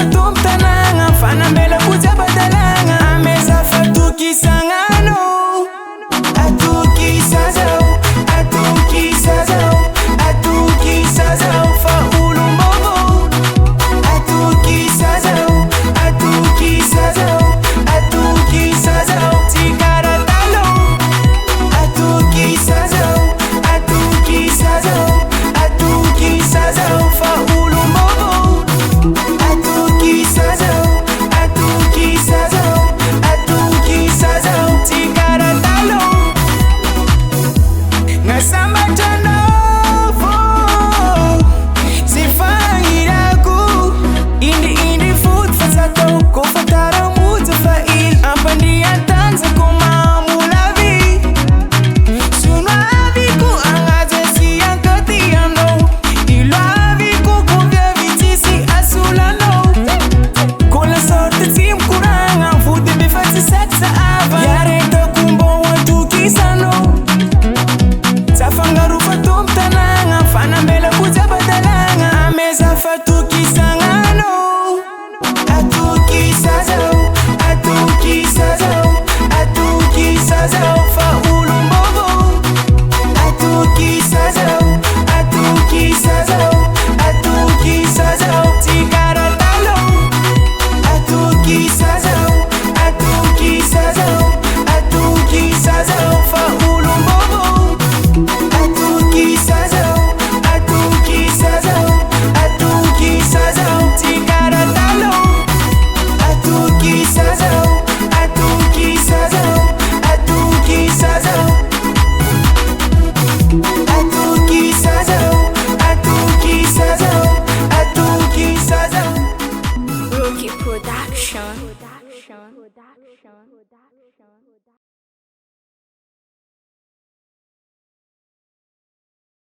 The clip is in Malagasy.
rufa tanagna fanambela kuja badalagna ameza fatukisangano atukisazao atukisazao atukisazao fa ulumbogo atukisazao atukisazao atukisazao tikaratalo atukisazao atukisazao atukisazao fa ulumbogo atukisazao atukisazao atukisazao tikaratalo ngasamba tandofo sifangiraku indi food fasato kofatara mutu fail ampandia tanza komamulavi sunaviku angazesi ankatiano ilwaviku kuvya vitisi asulano kola sorte tim kuranga fude bifati seksa ava yareta kumbo watukisano safanga rufa tanagna fanambela kuja badalagna ameza fatukisangano atukisazao atukisazao atukisazao fa ulumbogo atukisazao atukisazao atukisazao tikaratalo atukisazao atukisazao atukisazao fa ulumbogo atukisazao atukisazao atukisazao tikaratalo atukisazao atukisazao atukisazao atukisazao atukisazao atukisazao Rookie Production.